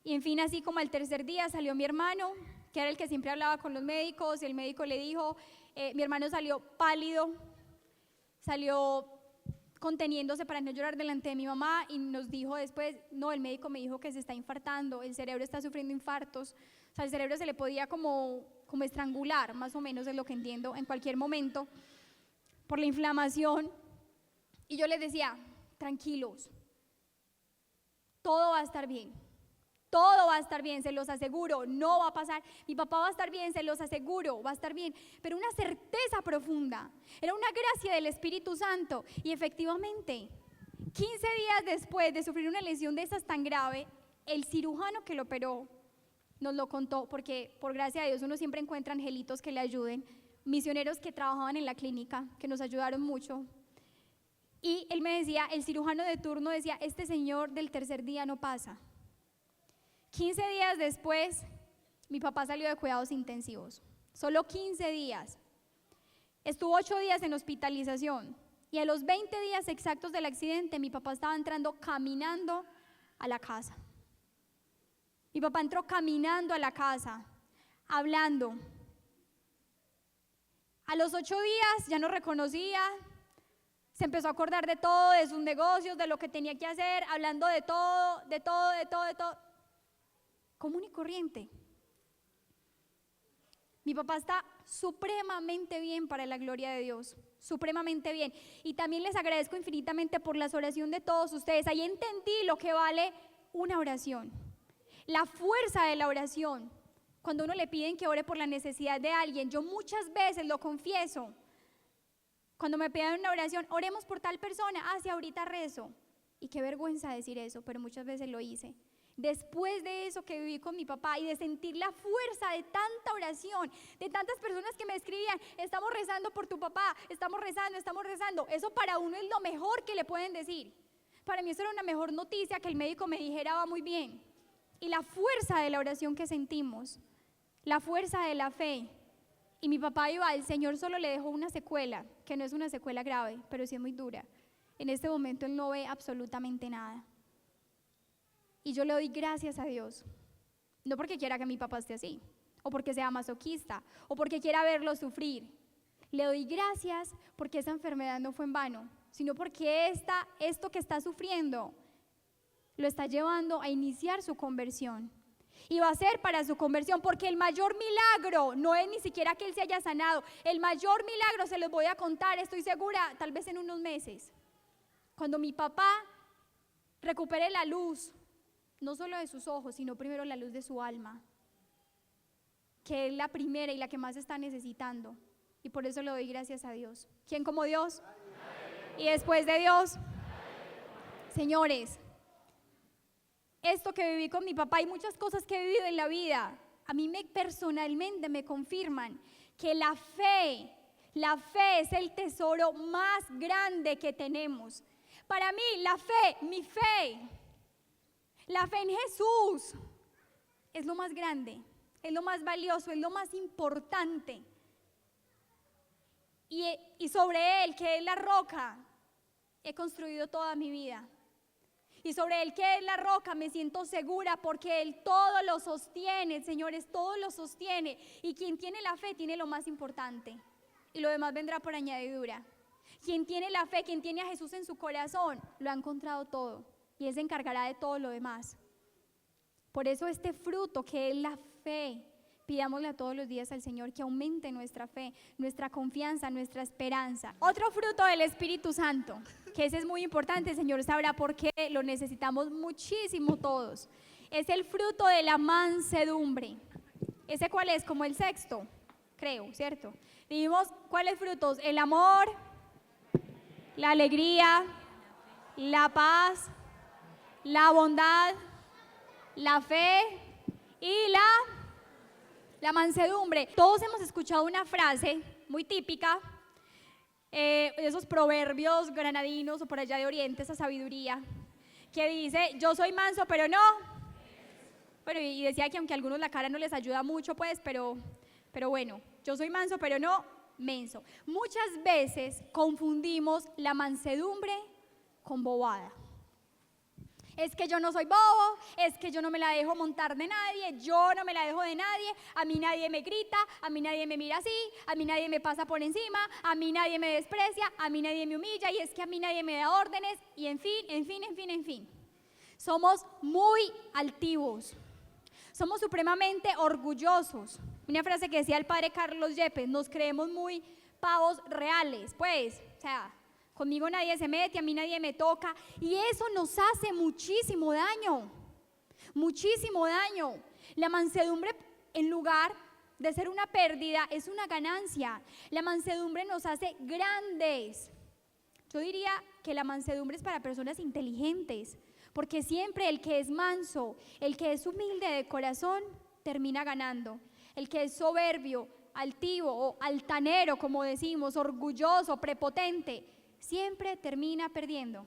Y en fin, así como al tercer día salió mi hermano, que era el que siempre hablaba con los médicos, y el médico le dijo, mi hermano salió pálido, salió conteniéndose para no llorar delante de mi mamá y nos dijo después, no, el médico me dijo que se está infartando, el cerebro está sufriendo infartos, o sea, el cerebro se le podía como estrangular, más o menos es lo que entiendo, en cualquier momento, por la inflamación. Y yo les decía, tranquilos, todo va a estar bien, todo va a estar bien, se los aseguro, no va a pasar, mi papá va a estar bien, se los aseguro, va a estar bien, pero una certeza profunda, era una gracia del Espíritu Santo. Y efectivamente, 15 días después de sufrir una lesión de esas tan grave, el cirujano que lo operó nos lo contó, porque por gracia de Dios uno siempre encuentra angelitos que le ayuden, misioneros que trabajaban en la clínica, que nos ayudaron mucho. Y él me decía, el cirujano de turno decía, este señor del tercer día no pasa. 15 días después, mi papá salió de cuidados intensivos, solo 15 días. Estuvo 8 días en hospitalización y a los 20 días exactos del accidente, mi papá estaba entrando caminando a la casa. Mi papá entró caminando a la casa, hablando. A los 8 días ya no reconocía, Se empezó a acordar de todo, de sus negocios, de lo que tenía que hacer, hablando de todo, de todo, de todo, de todo. Común y corriente. Mi papá está supremamente bien para la gloria de Dios, supremamente bien. Y también les agradezco infinitamente por la oración de todos ustedes. Ahí entendí lo que vale una oración, la fuerza de la oración. Cuando uno le piden que ore por la necesidad de alguien, yo muchas veces lo confieso. Cuando me piden una oración, oremos por tal persona, sí, ahorita rezo. Y qué vergüenza decir eso, pero muchas veces lo hice. Después de eso que viví con mi papá y de sentir la fuerza de tanta oración, de tantas personas que me escribían, estamos rezando por tu papá, estamos rezando, eso para uno es lo mejor que le pueden decir. Para mí eso era una mejor noticia que el médico me dijera va muy bien. Y la fuerza de la oración que sentimos, la fuerza de la fe. Y mi papá iba, el Señor solo le dejó una secuela, que no es una secuela grave, pero sí es muy dura. En este momento él no ve absolutamente nada. Y yo le doy gracias a Dios, no porque quiera que mi papá esté así, o porque sea masoquista, o porque quiera verlo sufrir. Le doy gracias porque esa enfermedad no fue en vano, sino porque esto que está sufriendo lo está llevando a iniciar su conversión. Y va a ser para su conversión, porque el mayor milagro no es ni siquiera que él se haya sanado. El mayor milagro se los voy a contar, estoy segura, tal vez en unos meses. Cuando mi papá recupere la luz, no solo de sus ojos, sino primero la luz de su alma, que es la primera y la que más está necesitando. Y por eso le doy gracias a Dios. ¿Quién como Dios? Y después de Dios, señores, esto que viví con mi papá y muchas cosas que he vivido en la vida, a mí personalmente me confirman que la fe es el tesoro más grande que tenemos. Para mí, la fe en Jesús es lo más grande, es lo más valioso, es lo más importante. Y sobre Él, que es la roca, he construido toda mi vida. Y sobre Él, que es la roca, me siento segura porque Él todo lo sostiene, señores, todo lo sostiene. Y quien tiene la fe tiene lo más importante. Y lo demás vendrá por añadidura. Quien tiene la fe, quien tiene a Jesús en su corazón, lo ha encontrado todo. Y Él se encargará de todo lo demás. Por eso este fruto que es la fe, pidámosle todos los días al Señor que aumente nuestra fe, nuestra confianza, nuestra esperanza. Otro fruto del Espíritu Santo, que ese es muy importante, el Señor sabrá por qué lo necesitamos muchísimo todos. Es el fruto de la mansedumbre. ¿Ese cuál es? Como el sexto, creo, ¿cierto? Dijimos, ¿cuáles frutos? El amor, la alegría, la paz, la bondad, la fe y la mansedumbre. Todos hemos escuchado una frase muy típica, de esos proverbios granadinos o por allá de Oriente, esa sabiduría, que dice, yo soy manso pero no. Bueno, y decía que aunque a algunos la cara no les ayuda mucho, pues, pero bueno, yo soy manso pero no menso. Muchas veces confundimos la mansedumbre con bobada. Es que yo no soy bobo, es que yo no me la dejo montar de nadie, yo no me la dejo de nadie, a mí nadie me grita, a mí nadie me mira así, a mí nadie me pasa por encima, a mí nadie me desprecia, a mí nadie me humilla y es que a mí nadie me da órdenes y en fin. Somos muy altivos, somos supremamente orgullosos. Una frase que decía el padre Carlos Yepes, nos creemos muy pavos reales, pues, o sea, conmigo nadie se mete, a mí nadie me toca y eso nos hace muchísimo daño, muchísimo daño. La mansedumbre, en lugar de ser una pérdida, es una ganancia. La mansedumbre nos hace grandes. Yo diría que la mansedumbre es para personas inteligentes, porque siempre el que es manso, el que es humilde de corazón, termina ganando. El que es soberbio, altivo o altanero, como decimos, orgulloso, prepotente, siempre termina perdiendo.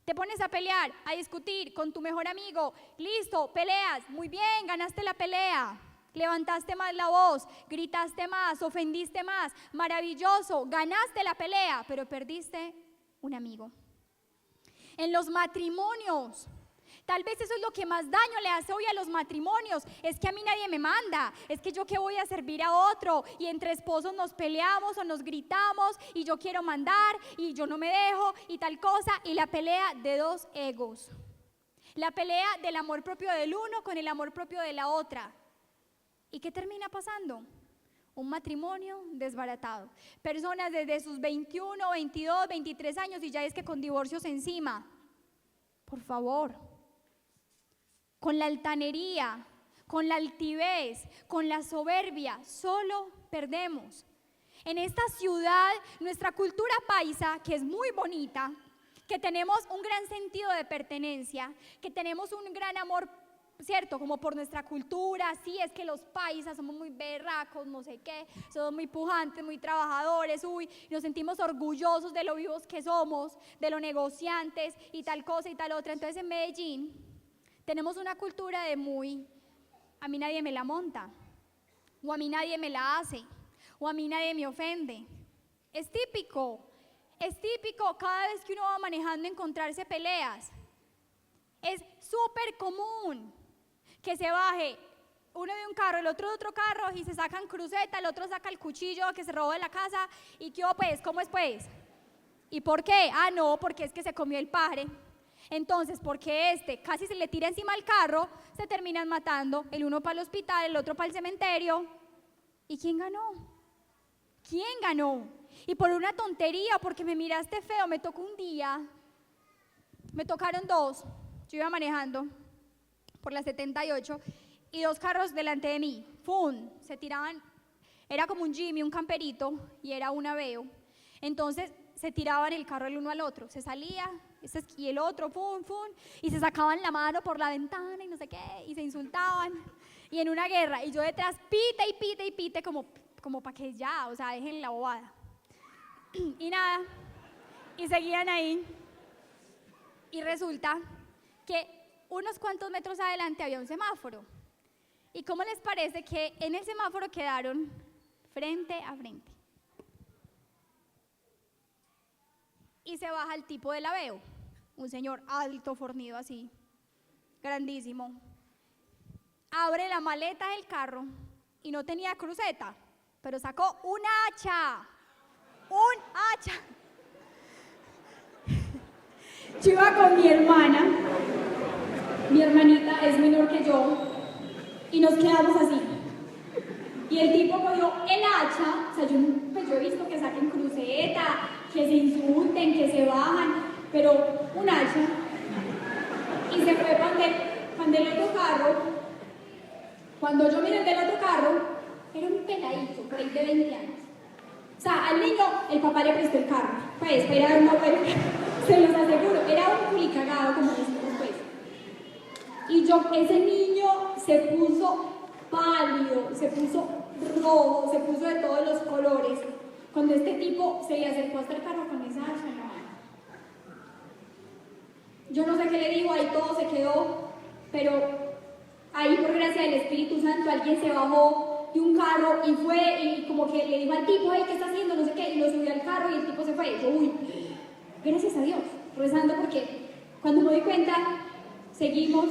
Te pones a pelear, a discutir con tu mejor amigo, listo, peleas, muy bien, ganaste la pelea, levantaste más la voz, gritaste más, ofendiste más, maravilloso, ganaste la pelea, pero perdiste un amigo. En los matrimonios Tal vez eso es lo que más daño le hace hoy a los matrimonios. Es que a mí nadie me manda, es que yo qué voy a servir a otro, y entre esposos nos peleamos o nos gritamos y yo quiero mandar y yo no me dejo y tal cosa, y la pelea de dos egos, la pelea del amor propio del uno con el amor propio de la otra. ¿Y qué termina pasando? Un matrimonio desbaratado, personas desde sus 21, 22, 23 años y ya es que con divorcios encima. Por favor, con la altanería, con la altivez, con la soberbia, solo perdemos. En esta ciudad, nuestra cultura paisa, que es muy bonita, que tenemos un gran sentido de pertenencia, que tenemos un gran amor, ¿cierto? Como por nuestra cultura, sí, es que los paisas somos muy berracos, no sé qué, somos muy pujantes, muy trabajadores, nos sentimos orgullosos de lo vivos que somos, de lo negociantes y tal cosa y tal otra. Entonces en Medellín tenemos una cultura de a mí nadie me la monta, o a mí nadie me la hace, o a mí nadie me ofende. Es típico cada vez que uno va manejando encontrarse peleas. Es súper común que se baje uno de un carro, el otro de otro carro y se sacan cruceta, el otro saca el cuchillo que se robó de la casa y ¿qué hubo pues? ¿Cómo es pues? ¿Y por qué? Ah, no, porque es que se comió el padre. Entonces, porque casi se le tira encima al carro, se terminan matando, el uno para el hospital, el otro para el cementerio. ¿Y quién ganó? ¿Quién ganó? Y por una tontería, porque me miraste feo, me tocó un día, me tocaron dos, yo iba manejando por la 78 y dos carros delante de mí, ¡fum! Se tiraban, era como un Jimmy, un camperito, y era un Aveo. Entonces se tiraban el carro el uno al otro, se salía y el otro, ¡fum! Y se sacaban la mano por la ventana y no sé qué, y se insultaban, y en una guerra, y yo detrás pite, como para que ya, o sea, dejen la bobada. Y nada, y seguían ahí, y resulta que unos cuantos metros adelante había un semáforo. ¿Y cómo les parece que en el semáforo quedaron frente a frente? Y se baja el tipo del Aveo, un señor alto, fornido así, grandísimo. Abre la maleta del carro y no tenía cruceta, pero sacó un hacha. Yo iba con mi hermanita es menor que yo, y nos quedamos así. Y el tipo cogió el hacha, o sea, yo he visto que saquen cruceta, que se insulten, que se bajan, pero un hacha, y se fue para el otro carro. Cuando yo miré del otro carro, era un peladito, por ahí de 20 años. O sea, al niño, el papá le prestó el carro, pues, para ir a dar una vuelta, se los aseguro, era un culicagado, como decimos, pues. Y ese niño se puso pálido, se puso rojo, se puso de todos los colores, cuando este tipo se le acercó hasta el carro con esa hacha en la mano. Yo no sé qué le digo, ahí todo se quedó, pero ahí por gracia del Espíritu Santo alguien se bajó de un carro y fue y como que le dijo al tipo, ay, ¿qué está haciendo? No sé qué, y lo subió al carro y el tipo se fue. Y yo, gracias a Dios, rezando, porque cuando me doy cuenta, seguimos,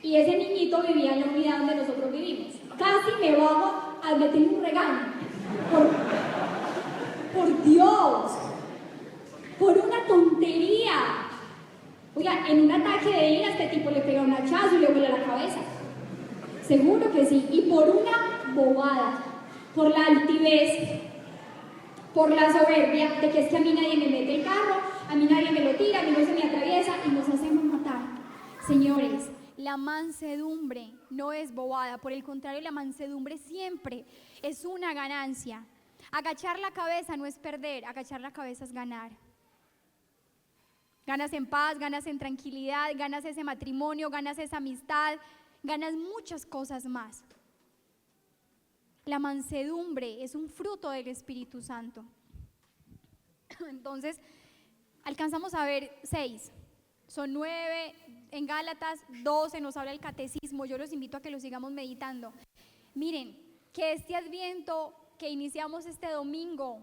y ese niñito vivía en la unidad donde nosotros vivimos. Casi me bajo a meterle un regaño. Por Dios, por una tontería. Oiga, en un ataque de ira este tipo le pega un hachazo y le vuela la cabeza. Seguro que sí. Y por una bobada, por la altivez, por la soberbia de que es que a mí nadie me mete el carro, a mí nadie me lo tira, a mí no se me atraviesa y nos hacemos matar. Señores, la mansedumbre no es bobada, por el contrario, la mansedumbre siempre es una ganancia. Agachar la cabeza no es perder, agachar la cabeza es ganar. Ganas en paz, ganas en tranquilidad, ganas ese matrimonio, ganas esa amistad, ganas muchas cosas más. La mansedumbre es un fruto del Espíritu Santo. Entonces, alcanzamos a ver 6. Son 9, en Gálatas 12 nos habla el catecismo, yo los invito a que lo sigamos meditando. Miren, que este Adviento que iniciamos este domingo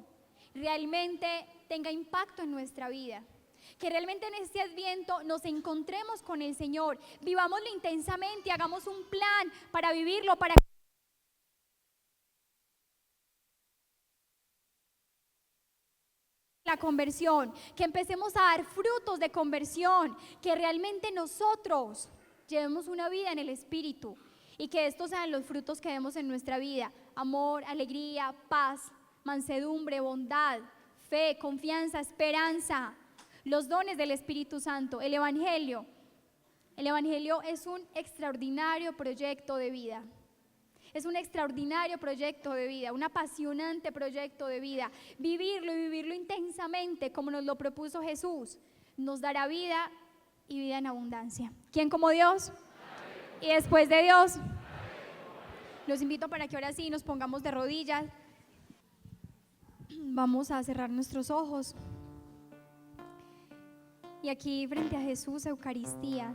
realmente tenga impacto en nuestra vida, Que realmente en este Adviento nos encontremos con el Señor, vivámoslo intensamente, hagamos un plan para vivirlo, para la conversión, que empecemos a dar frutos de conversión, que realmente nosotros llevemos una vida en el Espíritu y que estos sean los frutos que vemos en nuestra vida: amor, alegría, paz, mansedumbre, bondad, fe, confianza, esperanza, los dones del Espíritu Santo. El Evangelio es un extraordinario proyecto de vida. Es un extraordinario proyecto de vida, un apasionante proyecto de vida. Vivirlo y vivirlo intensamente como nos lo propuso Jesús, nos dará vida y vida en abundancia. ¿Quién como Dios? Y después de Dios, los invito para que ahora sí nos pongamos de rodillas. Vamos a cerrar nuestros ojos. Y aquí frente a Jesús, Eucaristía,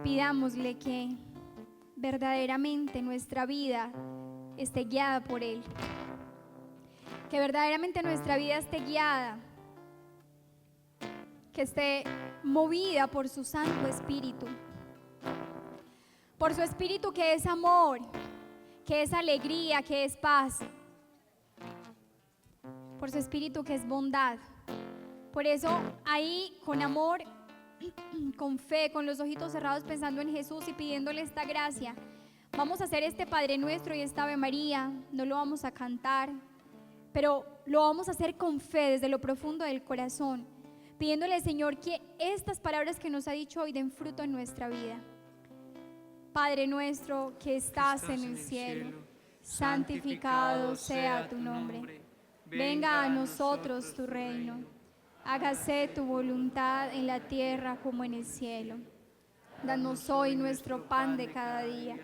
pidámosle que verdaderamente nuestra vida esté guiada por Él. Que verdaderamente nuestra vida esté guiada, que esté movida por su Santo Espíritu. Por su Espíritu, que es amor, que es alegría, que es paz. Por su Espíritu, que es bondad. Por eso ahí, con amor, con fe, con los ojitos cerrados, pensando en Jesús y pidiéndole esta gracia, vamos a hacer este Padre Nuestro y esta Ave María. No lo vamos a cantar, pero lo vamos a hacer con fe, desde lo profundo del corazón, pidiéndole al Señor que estas palabras que nos ha dicho hoy den fruto en nuestra vida. Padre nuestro que estás en el cielo, santificado sea tu nombre. Venga a nosotros tu reino. Hágase tu voluntad en la tierra como en el cielo. Danos hoy nuestro pan de cada día.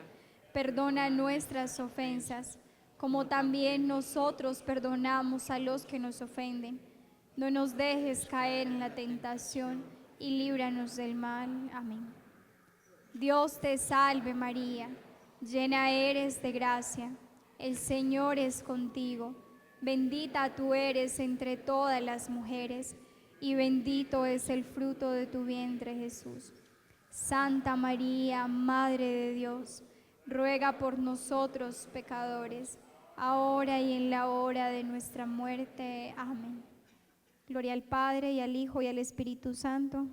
Perdona nuestras ofensas, como también nosotros perdonamos a los que nos ofenden. No nos dejes caer en la tentación y líbranos del mal. Amén. Dios te salve María, llena eres de gracia, el Señor es contigo. Bendita tú eres entre todas las mujeres, y bendito es el fruto de tu vientre, Jesús. Santa María, Madre de Dios, ruega por nosotros pecadores, ahora y en la hora de nuestra muerte. Amén. Gloria al Padre, y al Hijo, y al Espíritu Santo.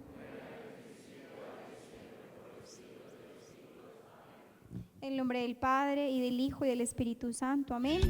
En nombre del Padre, y del Hijo, y del Espíritu Santo. Amén.